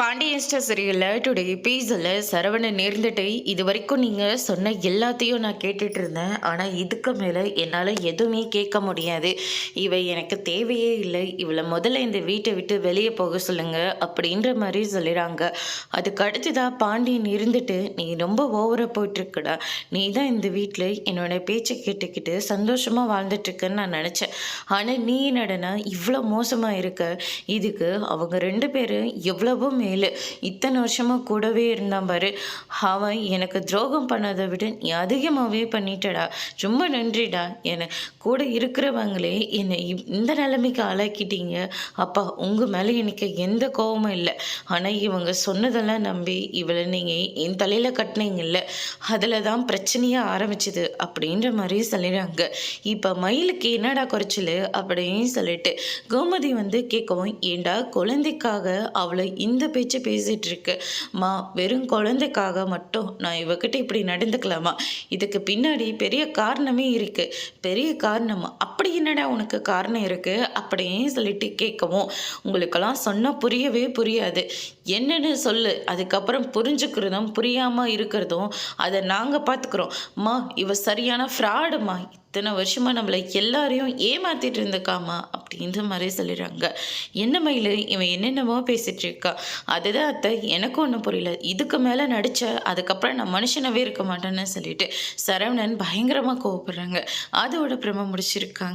Pandian store சீரியலில் today எபிசோடில் சரவணன் நேர்ந்துட்டு இது வரைக்கும் நீங்கள் சொன்ன எல்லாத்தையும் நான் கேட்டுட்டு இருந்தேன். ஆனால் இதுக்கு மேலே என்னால் எதுவுமே கேட்க முடியாது. இவை எனக்கு தேவையே இல்லை. இவளை முதல்ல இந்த வீட்டை விட்டு வெளியே போக சொல்லுங்க அப்படின்ற மாதிரி சொல்லிடுறாங்க. அதுக்கு அடுத்ததாக பாண்டியன் இருந்துட்டு நீ ரொம்ப ஓவராக போயிட்டுருக்குடா. நீ தான் இந்த வீட்டில் என்னோட பேச்சை கேட்டுக்கிட்டு சந்தோஷமாக வாழ்ந்துட்டுருக்குன்னு நான் நினச்சேன். ஆனால் நீ என்னடனா இவ்வளோ மோசமாக இருக்க. இதுக்கு அவங்க ரெண்டு பேரும் எவ்வளவோ மேலு இத்தனை வருஷமாக கூடவே இருந்தான் பாரு. அவன் எனக்கு துரோகம் பண்ணதை விட நீ அதிகமாகவே பண்ணிட்டடா. ரொம்ப நன்றிடா. என கூட இருக்கிறவங்களே என்னை இந்த நிலைமைக்கு ஆளாக்கிட்டீங்க. அப்பா உங்கள் மேலே எனக்கு எந்த கோபமும் இல்லை. ஆனால் இவங்க சொன்னதெல்லாம் நம்பி இவளை நீங்கள் என் தலையில் கட்டினீங்கல்ல, அதில் தான் பிரச்சனையாக ஆரம்பிச்சுது அப்படின்ற மாதிரி சொல்லிடுறாங்க. இப்போ மயிலுக்கு என்னடா குறைச்சல் அப்படின்னு சொல்லிட்டு கோமதி வந்து கேட்கவும், ஏண்டா குழந்தைக்காக அவளை இந்த பேச்சு பேசிகிட்டு இருக்கு மா. வெறும் குழந்தைக்காக மட்டும் நான் இவகிட்ட இப்படி நடந்துக்கலாமா? இதுக்கு பின்னாடி பெரிய காரணமே இருக்கு. பெரிய காரணமா? அப்படி என்னடா உனக்கு காரணம் இருக்கு அப்படின்னு சொல்லிட்டு கேட்கவும், உங்களுக்கெல்லாம் சொன்னால் புரியவே புரியாது. என்னன்னு சொல்லு. அதுக்கப்புறம் புரிஞ்சுக்கிறதும் புரியாமல் இருக்கிறதும் அதை நாங்கள் பார்த்துக்குறோம். மா இவ சரியான ஃப்ராடுமா. இத்தனை வருஷமாக நம்மளை எல்லாரையும் ஏமாத்திட்டு இருந்துக்காமா அப்படின்ற மாதிரி சொல்லிடுறாங்க. என்ன மயில் இவன் என்னென்னமோ பேசிகிட்டு இருக்கா. அதுதான் அத்தை எனக்கும் ஒன்றும் புரியல. இதுக்கு மேலே நடித்த அதுக்கப்புறம் நான் மனுஷனவே இருக்க மாட்டேன்னு சொல்லிட்டு சரவணன் பயங்கரமாக கோவப்படுறாங்க. அதோட பிரம முடிச்சிருக்காங்க.